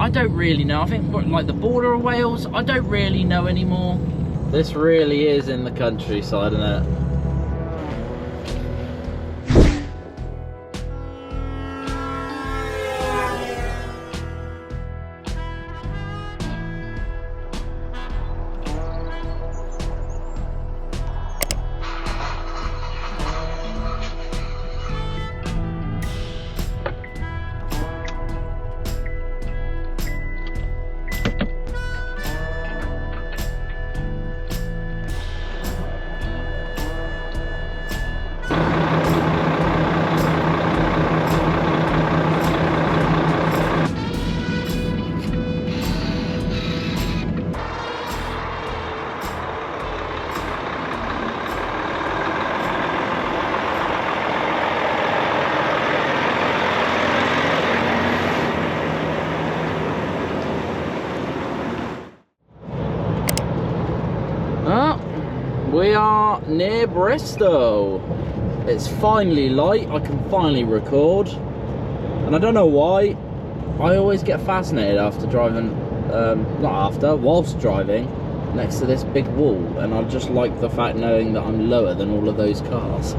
I don't really know. I think like the border of Wales, I don't really know anymore. This really is in the countryside, isn't it? We are near Bristol. It's finally light. I can finally record, and I don't know why. I always get fascinated after driving, whilst driving next to this big wall, and I just like the fact knowing that I'm lower than all of those cars.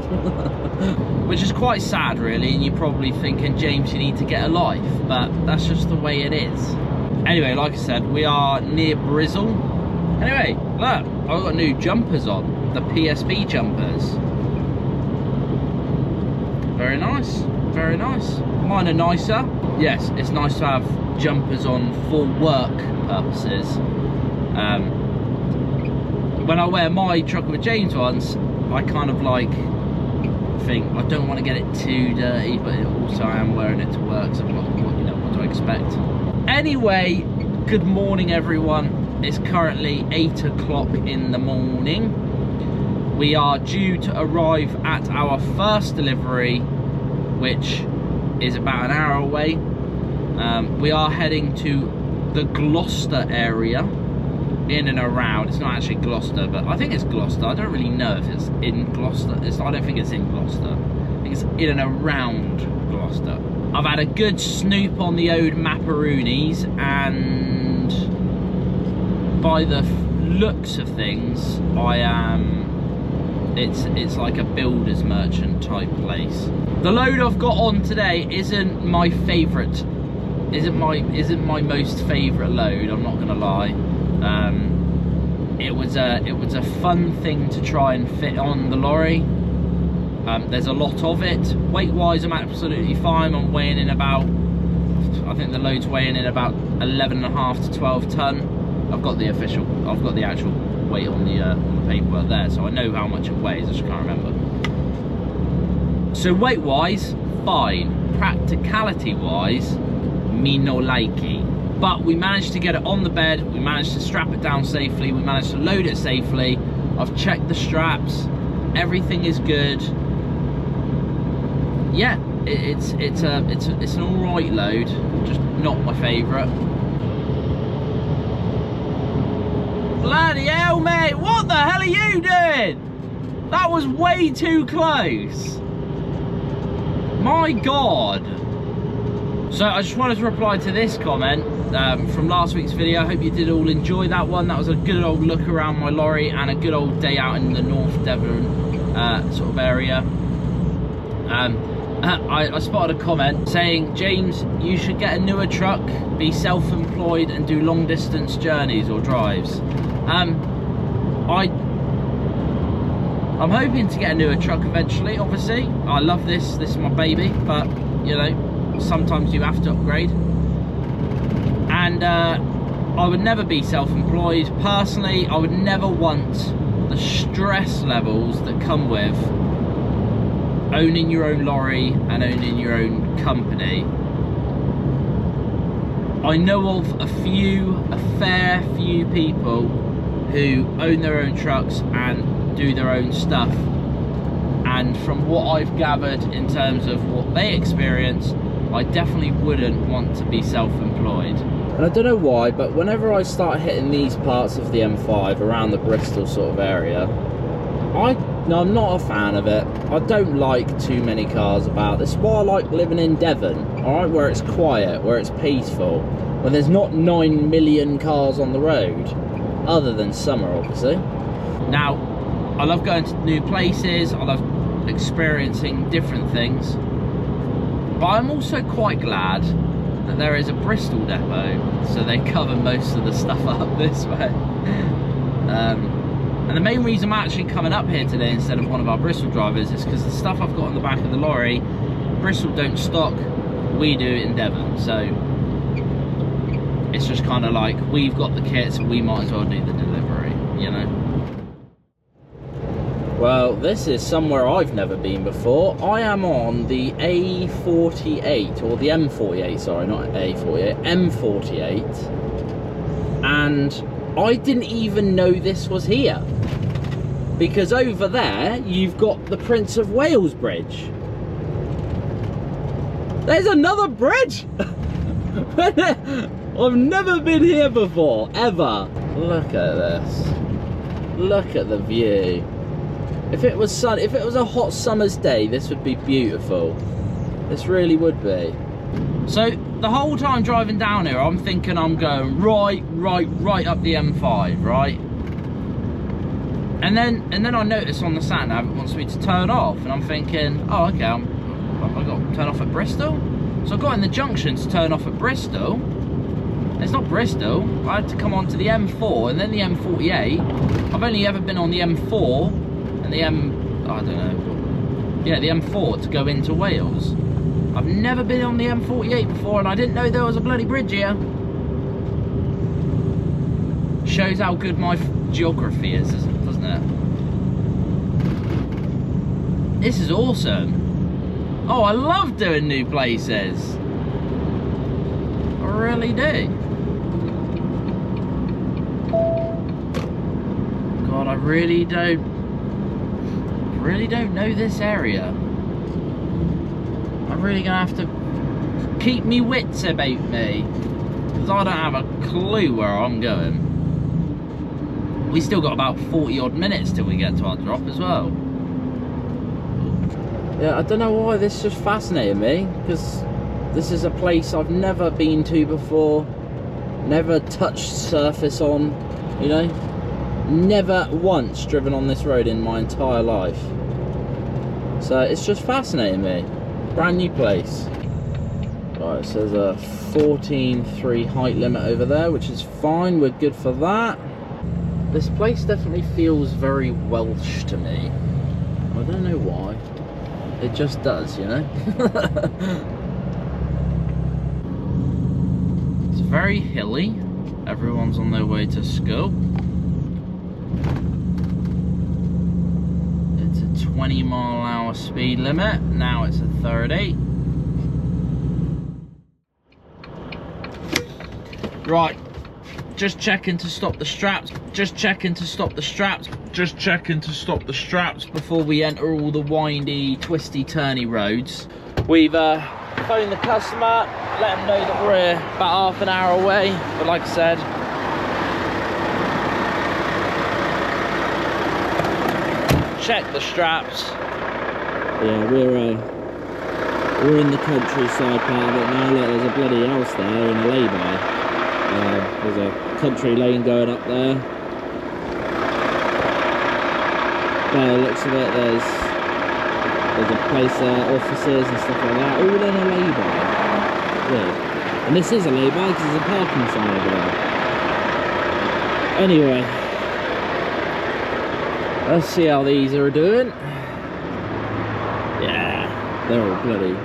Which is quite sad, really, and you're probably thinking, James, you need to get a life, but that's just the way it is. Anyway, like I said, we are near Bristol. Anyway, look, I've got new jumpers on, the PSP jumpers. Very nice, very nice. Mine are nicer. Yes, it's nice to have jumpers on for work purposes. When I wear my Truck with James ones, I kind of like think I don't want to get it too dirty, but also I am wearing it to work, so what do I expect? Anyway, good morning, everyone. It's currently 8 o'clock in the morning. We are due to arrive at our first delivery, which is about an hour away. We are heading to the Gloucester area, in and around. It's not actually Gloucester, but I think it's Gloucester. I don't really know if it's in Gloucester. I don't think it's in Gloucester. I think it's in and around Gloucester. I've had a good snoop on the old macaroonies, and by the looks of things, I am. It's like a builder's merchant type place. The load I've got on today isn't my favourite. Isn't my most favourite load. I'm not gonna lie. It was a fun thing to try and fit on the lorry. There's a lot of it. Weight wise, I'm absolutely fine. I'm weighing in about, I think the load's weighing in about 11.5 to 12 ton. I've got the actual weight on the paperwork there, so I know how much it weighs. I just can't remember. So weight wise, fine. Practicality wise, me no likey. But we managed to get it on the bed, we managed to strap it down safely, we managed to load it safely. I've checked the straps, everything is good. Yeah, it's an alright load, just not my favourite. Bloody hell, mate, what the hell are you doing? That was way too close. My God. So I just wanted to reply to this comment from last week's video. I hope you did all enjoy that one. That was a good old look around my lorry and a good old day out in the North Devon sort of area. I spotted a comment saying, James, you should get a newer truck, be self-employed and do long distance journeys or drives. I'm hoping to get a newer truck eventually, obviously. I love this is my baby, but you know, sometimes you have to upgrade. And I would never be self-employed. Personally, I would never want the stress levels that come with owning your own lorry and owning your own company. I know of a fair few people who own their own trucks and do their own stuff, and from what I've gathered in terms of what they experience, I definitely wouldn't want to be self-employed. And I don't know why, but whenever I start hitting these parts of the M5 around the Bristol sort of area, I No, I'm not a fan of it. I don't like too many cars about. This is why I like living in Devon, alright, where it's quiet, where it's peaceful, where there's not 9 million cars on the road, other than summer, obviously. Now, I love going to new places, I love experiencing different things, but I'm also quite glad that there is a Bristol depot, so they cover most of the stuff up this way. And the main reason I'm actually coming up here today instead of one of our Bristol drivers is because the stuff I've got on the back of the lorry, Bristol don't stock, we do it in Devon. So it's just kind of like, we've got the kit, so we might as well do the delivery, you know? Well, this is somewhere I've never been before. I am on the A48, or the M48, sorry, not A48, M48. And I didn't even know this was here, because over there you've got the Prince of Wales Bridge. There's another bridge. I've never been here before, ever. Look at this. Look at the view. If it was sun, if it was a hot summer's day, this would be beautiful. This really would be. So the whole time driving down here, I'm thinking I'm going right up the M5, right? And then I notice on the sat nav it wants me to turn off, and I'm thinking, oh okay, I've got to turn off at Bristol. So I got in the junction to turn off at Bristol. It's not Bristol. I had to come onto the M4 and then the M48. I've only ever been on the M4 and the I don't know. Yeah, the M4 to go into Wales. I've never been on the M48 before, and I didn't know there was a bloody bridge here. Shows how good my geography is, doesn't it? This is awesome. Oh, I love doing new places. I really do. God, I really don't know this area. I'm really gonna have to keep me wits about me, because I don't have a clue where I'm going. We still got about 40 odd minutes till we get to our drop as well. Yeah, I don't know why this just fascinated me, because this is a place I've never been to before, never touched surface on, you know, never once driven on this road in my entire life. So it's just fascinating me. Brand new place. Right, so there's a 14.3 height limit over there, which is fine, we're good for that. This place definitely feels very Welsh to me. I don't know why. It just does, you know? It's very hilly. Everyone's on their way to school. It's a 20-mile-an-hour speed limit. Now it's a 30. Right. Just checking to stop the straps. Just checking to stop the straps. Just checking to stop the straps before we enter all the windy, twisty, turny roads. We've phoned the customer, let them know that we're about half an hour away. But like I said, check the straps. Yeah, we're in the countryside part of it now. Look, there's a bloody house there in a layby. There's a country lane going up there. By the looks of it, there's a place there, offices and stuff like that, all in a lay-by. Yeah. And this is a lay-by because there's a parking sign over there. Anyway, let's see how these are doing. Yeah, they're all bloody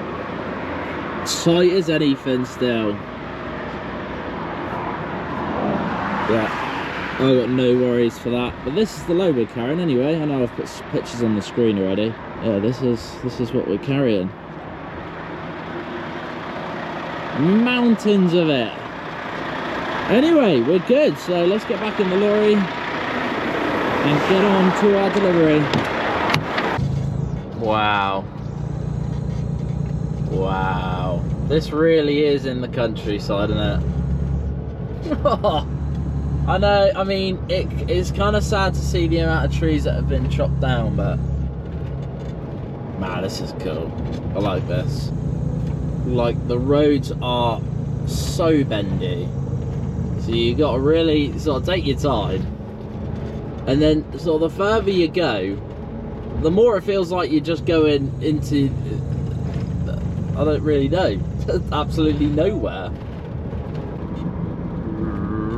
tight as anything still. Yeah, I got no worries for that. But this is the load we're carrying anyway. I know I've put pictures on the screen already. Yeah, this is what we're carrying. Mountains of it. Anyway, we're good. So let's get back in the lorry and get on to our delivery. wow. Wow. This really is in the countryside, isn't it? I know, I mean, it's kind of sad to see the amount of trees that have been chopped down, but Man, this is cool. I like this. Like, the roads are so bendy, so you got to really sort of take your time, and then sort of the further you go, the more it feels like you're just going into, I don't really know, absolutely nowhere.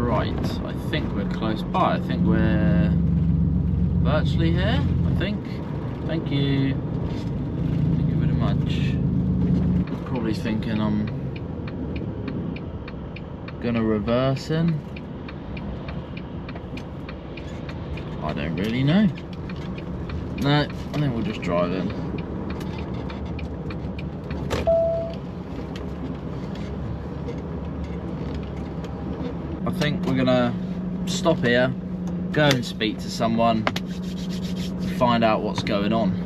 Right, I think we're close by. I think we're virtually here, I think. Thank you. Thank you very much. Probably thinking I'm gonna reverse in. I don't really know. No, I think we'll just drive in. I think we're gonna stop here, go and speak to someone, find out what's going on.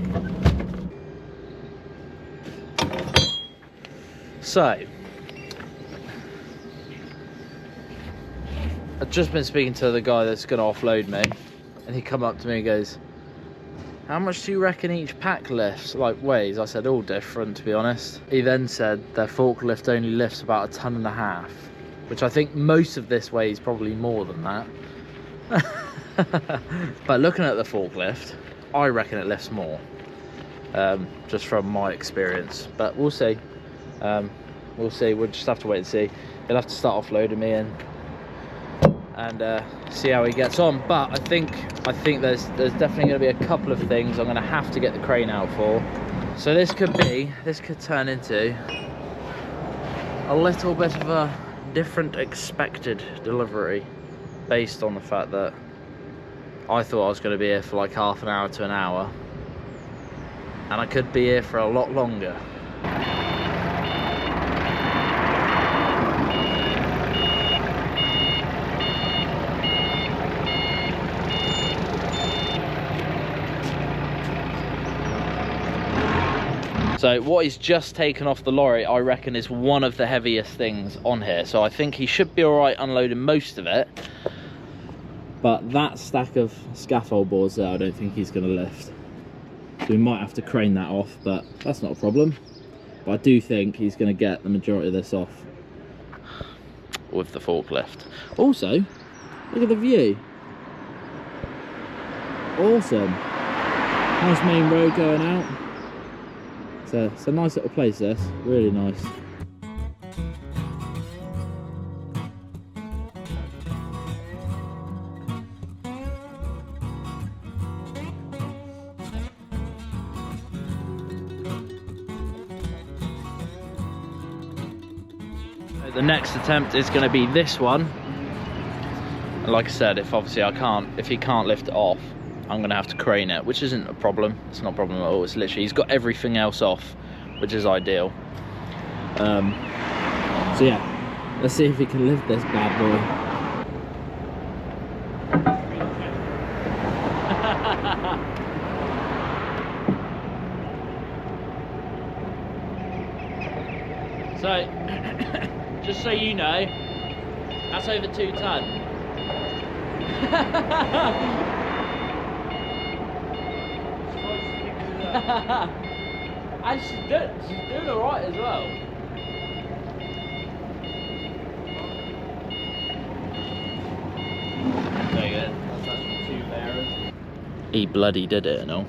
So, I've just been speaking to the guy that's going to offload me, and he come up to me and goes, how much do you reckon each pack lifts, like weighs? I said, all different, to be honest. He then said their forklift only lifts about 1.5 tons, which I think most of this weighs probably more than that. But looking at the forklift, I reckon it lifts more, just from my experience, but we'll see. We'll see. We'll just have to wait and see. He'll have to start offloading me in and see how he gets on. But I think there's definitely going to be a couple of things I'm going to have to get the crane out for. So this could turn into a little bit of a different expected delivery, based on the fact that I thought I was going to be here for like half an hour to an hour, and I could be here for a lot longer. So what he's just taken off the lorry, I reckon, is one of the heaviest things on here. So I think he should be all right unloading most of it. But that stack of scaffold boards there, I don't think he's going to lift. So we might have to crane that off, but that's not a problem. But I do think he's going to get the majority of this off with the forklift. Also, look at the view. Awesome. Nice main road going out. It's a nice little place, this. Really nice. The next attempt is going to be this one. And like I said, if he can't lift it off, I'm going to have to crane it, which isn't a problem. It's not a problem at all. It's literally, he's got everything else off, which is ideal. So yeah, let's see if he can lift this bad boy. So, just so you know, that's over 2 tons. And she's doing alright as well. Very good. That's actually 2 bearers. He bloody did it, you know.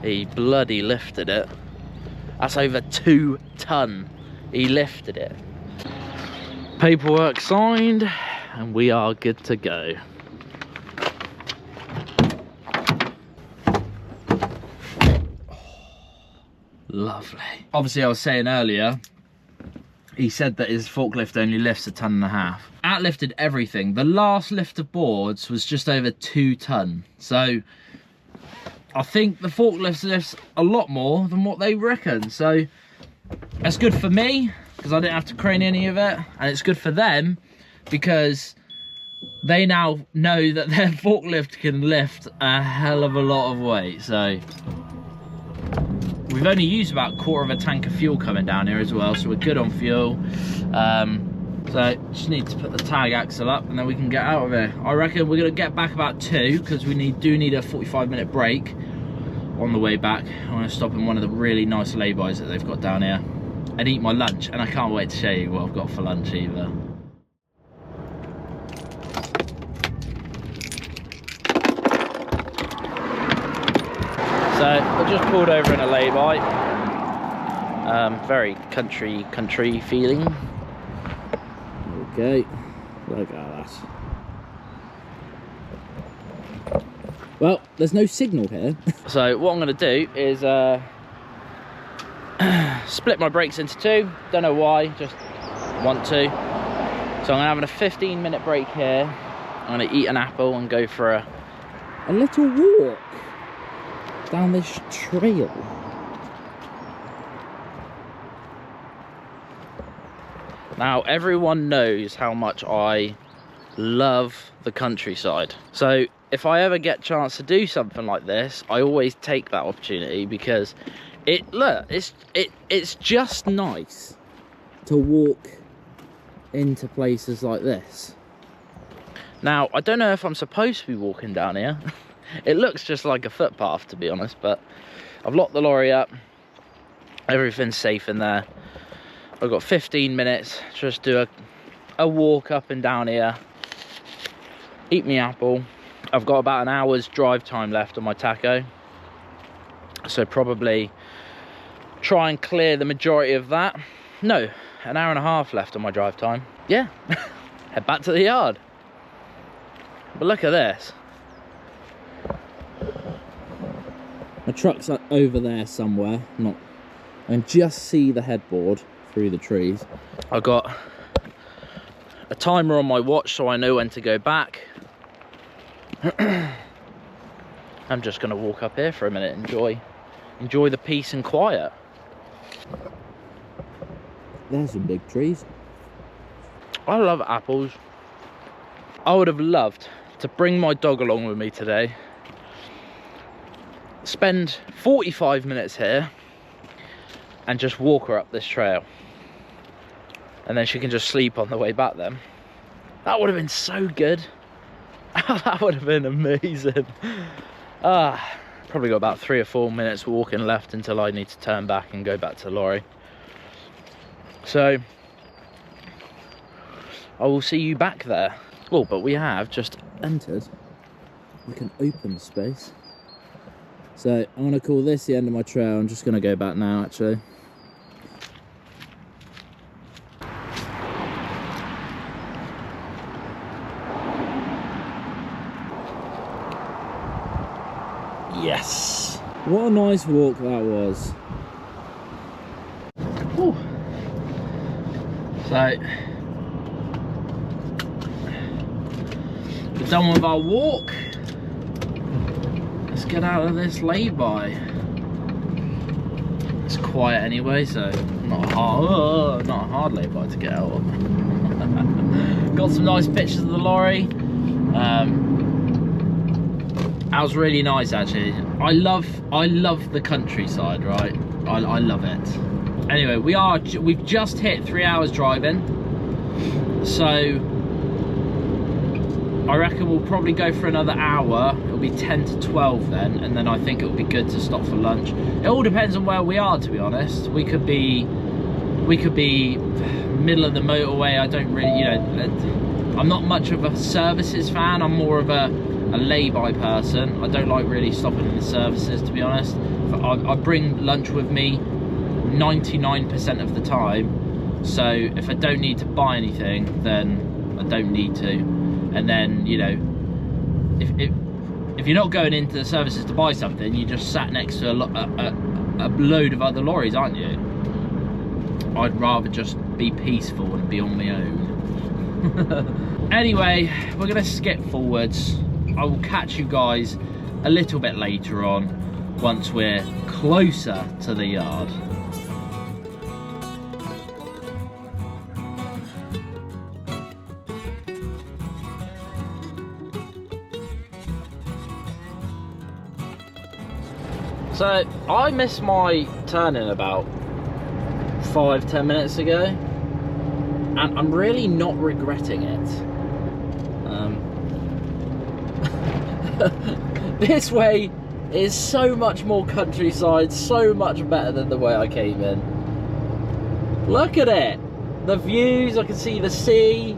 He bloody lifted it. That's over 2 tons. He lifted it. Paperwork signed, and we are good to go. Lovely. Obviously, I was saying earlier, he said that his forklift only lifts 1.5 tons. Outlifted everything. The last lift of boards was just over 2 tons. So I think the forklift lifts a lot more than what they reckon. So that's good for me, because I didn't have to crane any of it, and it's good for them because they now know that their forklift can lift a hell of a lot of weight. So we've only used about 1/4 tank of fuel coming down here as well, so we're good on fuel. So just need to put the tag axle up and then we can get out of here. I reckon we're gonna get back about 2, because we do need a 45-minute break. on the way back, I'm going to stop in one of the really nice laybys that they've got down here and eat my lunch, and I can't wait to show you what I've got for lunch either. So I just pulled over in a lay-by. Very country feeling. Okay, look at that. Well, there's no signal here. So what I'm going to do is split my brakes into two. Don't know why, just want to. So I'm having a 15-minute break here. I'm going to eat an apple and go for a little walk down this trail. Now, everyone knows how much I love the countryside. So if I ever get a chance to do something like this, I always take that opportunity, because it's just nice to walk into places like this. Now, I don't know if I'm supposed to be walking down here. It looks just like a footpath, to be honest, but I've locked the lorry up. Everything's safe in there. I've got 15 minutes to just do a walk up and down here, eat me apple. I've got about an hour's drive time left on my tacho, so probably try and clear the majority of that. No, an hour and a half left on my drive time. Yeah, head back to the yard. But look at this. My truck's over there somewhere. I can just see the headboard through the trees. I've got a timer on my watch so I know when to go back. I'm just going to walk up here for a minute, enjoy the peace and quiet. There's some big trees. I love apples. I would have loved to bring my dog along with me today, spend 45 minutes here and just walk her up this trail, and then she can just sleep on the way back then. That would have been so good. That would have been amazing. Probably got about 3 or 4 minutes walking left until I need to turn back and go back to the lorry. So I will see you back there. Oh, but we have just entered like an open space. So I'm going to call this the end of my trail. I'm just going to go back now, actually. Yes! What a nice walk that was. Whew. So we're done with our walk. Let's get out of this lay-by. It's quiet anyway, so not a hard lay-by to get out of. Got some nice pictures of the lorry. That was really nice, actually. I love the countryside, right? I love it. Anyway, we've just hit 3 hours driving, so I reckon we'll probably go for another hour. It'll be 10 to 12 then, and then I think it'll be good to stop for lunch. It all depends on where we are, to be honest. We could be middle of the motorway. I don't really, I'm not much of a services fan. I'm more of a lay-by person. I don't like really stopping in the services, to be honest. I bring lunch with me 99% of the time, so if I don't need to buy anything, then I don't need to. And then, if you're not going into the services to buy something, you're just sat next to a load of other lorries, aren't you? I'd rather just be peaceful and be on my own. Anyway, we're gonna skip forwards. I will catch you guys a little bit later on once we're closer to the yard. So I missed my turn-in about 5-10 minutes ago, and I'm really not regretting it. This way It is so much more countryside, so much better than the way I came in. Look at it. The views, I can see the sea.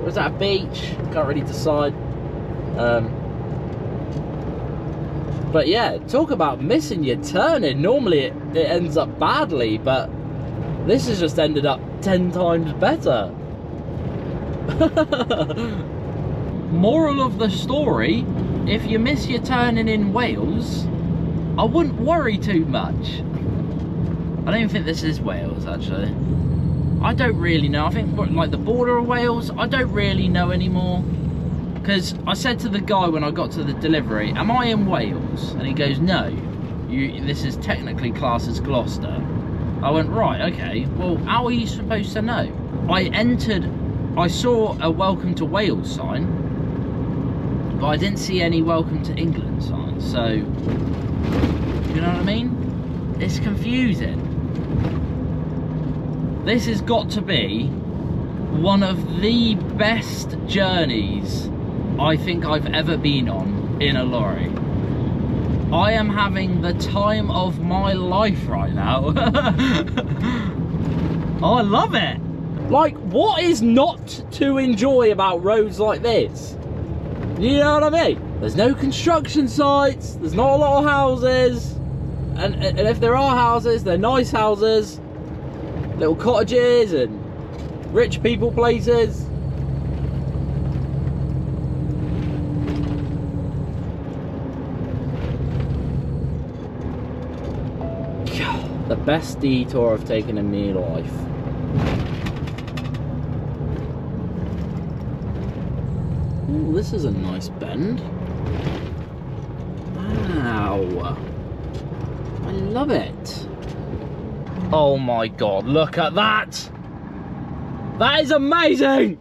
Was that a beach? Can't really decide. But yeah, talk about missing your turning. Normally it ends up badly, but this has just ended up 10 times better. Moral of the story, if you miss your turning in Wales, I wouldn't worry too much. I don't even think this is Wales, actually. I don't really know. I think like the border of Wales, I don't really know anymore. Because I said to the guy when I got to the delivery, am I in Wales? And he goes, no, this is technically classed as Gloucester. I went, right, okay, well, how are you supposed to know? I saw a welcome to Wales sign, but I didn't see any welcome to England sign, so, you know what I mean? It's confusing. This has got to be one of the best journeys I think I've ever been on in a lorry. I am having the time of my life right now. Oh, I love it. Like, what is not to enjoy about roads like this? You know what I mean? There's no construction sites, there's not a lot of houses, and if there are houses, they're nice houses, little cottages and rich people places. The best detour I've taken in my life. Ooh, this is a nice bend. Wow. I love it. Oh my god, look at that! That is amazing!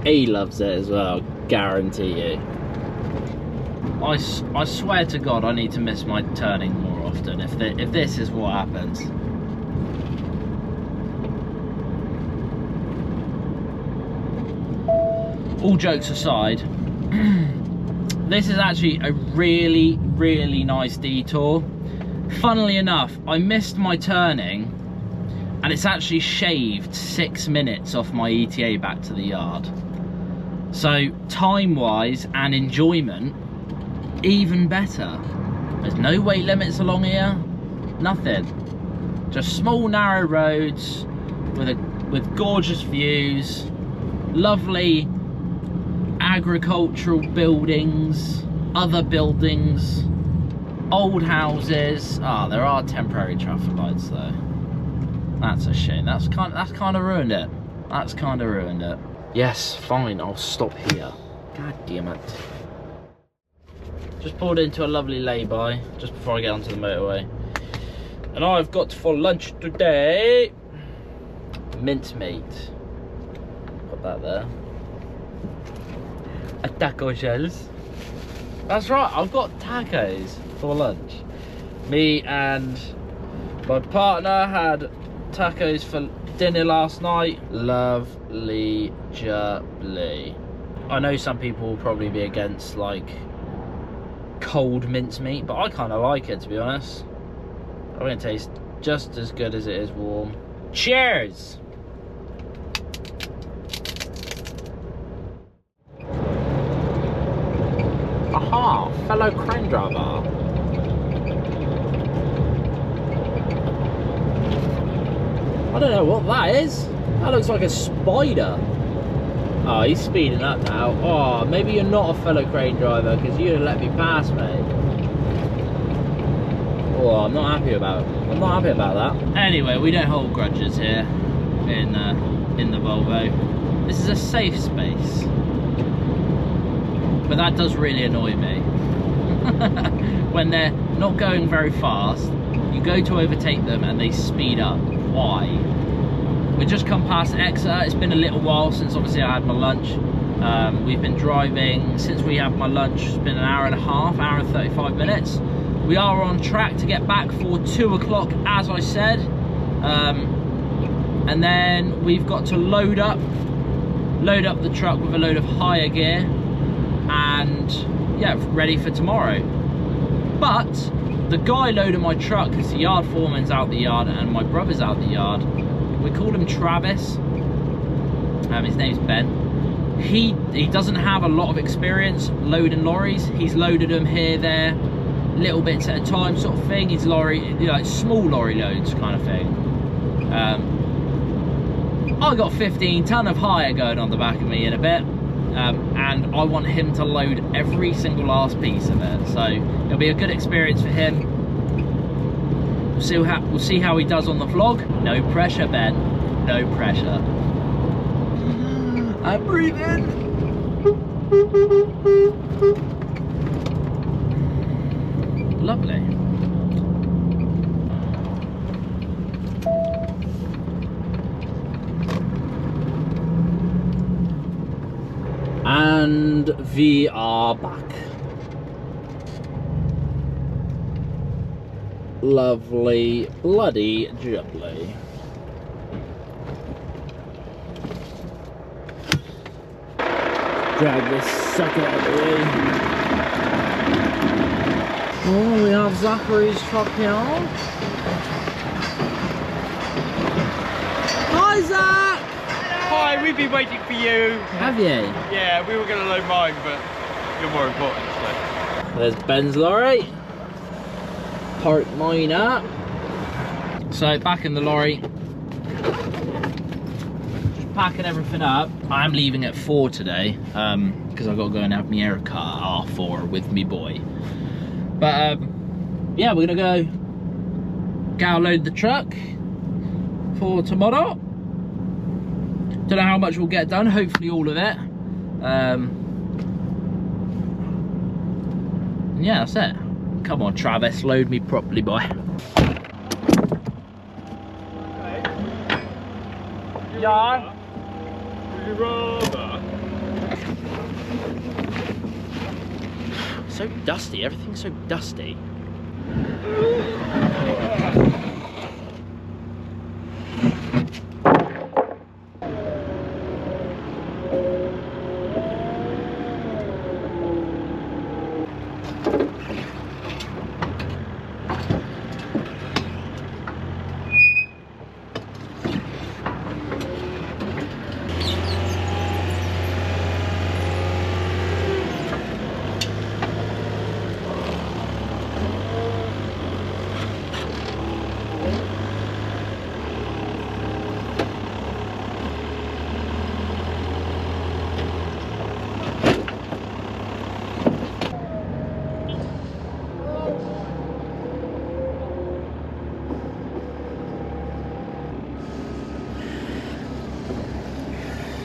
He loves it as well, guarantee you. I swear to God I need to miss my turning more often if this is what happens. All jokes aside, this is actually a really, really nice detour. Funnily enough, I missed my turning and it's actually shaved 6 minutes off my ETA back to the yard. So time-wise and enjoyment, even better. There's no weight limits along here, nothing. Just small narrow roads with gorgeous views, lovely agricultural buildings, other buildings, old houses. Ah, there are temporary traffic lights though. That's a shame. That's kind of ruined it. That's kind of ruined it. Yes, fine, I'll stop here. God damn it. Just pulled into a lovely lay-by just before I get onto the motorway. And I've got for lunch today mincemeat. Put that there. A taco shells. That's right, I've got tacos for lunch. Me and my partner had tacos for dinner last night. Lovely jubbly. I know some people will probably be against like cold mincemeat, but I kind of like it, to be honest. I think it tastes just as good as it is warm. Cheers! Aha, fellow crane driver. I don't know what that is. That looks like a spider. Oh, he's speeding up now. Oh, maybe you're not a fellow crane driver because you didn't let me pass, mate. Oh, I'm not happy about that. Anyway, we don't hold grudges here in the Volvo. This is a safe space. But that does really annoy me. When they're not going very fast, you go to overtake them and they speed up. Why? We've just come past Exeter. It's been a little while since obviously I had my lunch. We've been driving since we had my lunch. It's been an hour and a half, hour and 35 minutes. We are on track to get back for 2 o'clock, as I said. And then we've got to load up the truck with a load of hire gear and yeah, ready for tomorrow. But the guy loading my truck, because the yard foreman's out the yard and my brother's out the yard, we call him Travis. His name's Ben. He doesn't have a lot of experience loading lorries. He's loaded them here, there, little bits at a time sort of thing. He's lorry, you know, small lorry loads kind of thing. I got 15 ton of hire going on the back of me in a bit, and I want him to load every single last piece of it, so it'll be a good experience for him. We'll see how he does on the vlog. No pressure, Ben, no pressure. I'm breathing. Lovely. And we are back. Lovely, bloody jubbly. Drag this sucker out of the way. Oh, we have Zachary's truck here. Hi, Zach! Hi, we've been waiting for you. Have you? Yeah, we were going to load mine, but you're more important, so. There's Ben's lorry. Park mine up. So back in the lorry, just packing everything up. I'm leaving at 4 today, because I've got to go and have my haircut at R4 with me boy. But yeah, we're gonna go load the truck for tomorrow. Don't know how much we'll get done, hopefully all of it. Yeah, that's it. Come on, Travis, load me properly, boy. Yeah. Would you rather? So dusty, everything's so dusty.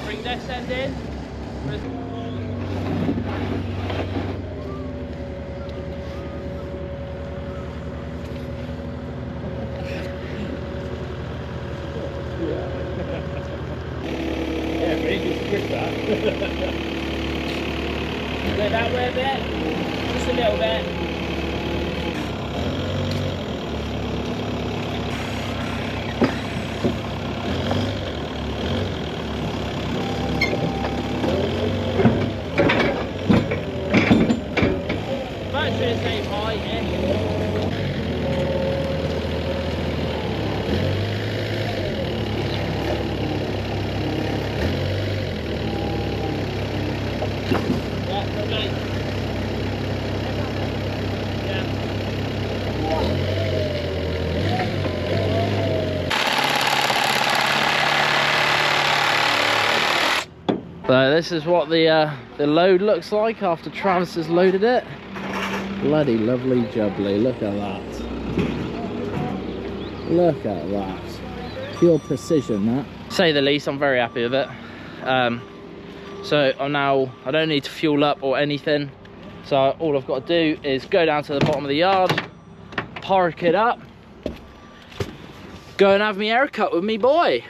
Bring this end in. Yeah, very good script that. Go that way a bit, just a little bit. So this is what the load looks like after Travis has loaded it. Bloody lovely jubbly, look at that. Look at that. Pure precision, that. Say the least, I'm very happy with it. So I don't need to fuel up or anything. So all I've got to do is go down to the bottom of the yard, park it up, go and have my haircut with me boy.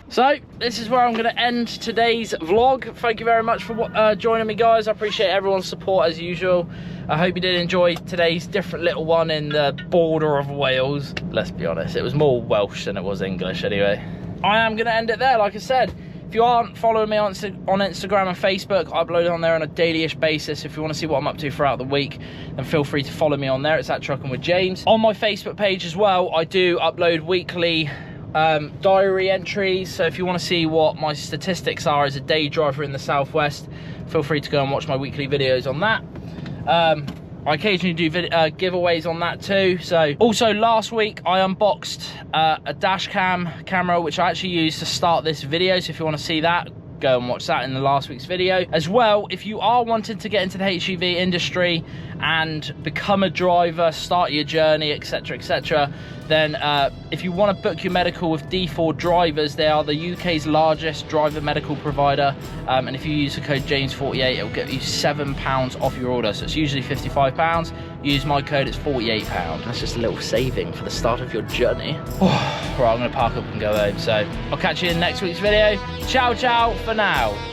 So this is where I'm going to end today's vlog. Thank you very much for joining me, guys. I appreciate everyone's support as usual. I hope you did enjoy today's different little one in the border of Wales. Let's be honest, it was more Welsh than it was English anyway. I am going to end it there, like I said. If you aren't following me on Instagram and Facebook, I upload on there on a daily-ish basis. If you want to see what I'm up to throughout the week, then feel free to follow me on there. It's at Trucking with James. On my Facebook page as well, I do upload weekly diary entries. So if you want to see what my statistics are as a day driver in the Southwest, feel free to go and watch my weekly videos on that. I occasionally do giveaways on that too. So also last week I unboxed a dash cam camera, which I actually used to start this video. So if you want to see that, go and watch that in the last week's video. As well, if you are wanting to get into the HGV industry and become a driver, start your journey, etc, etc, then if you want to book your medical with D4 Drivers, they are the UK's largest driver medical provider, and if you use the code James48, it'll get you £7 off your order. So it's usually £55. Use my code, it's £48. That's just a little saving for the start of your journey. Right, I'm gonna park up and go home. So I'll catch you in next week's video. Ciao, ciao for now.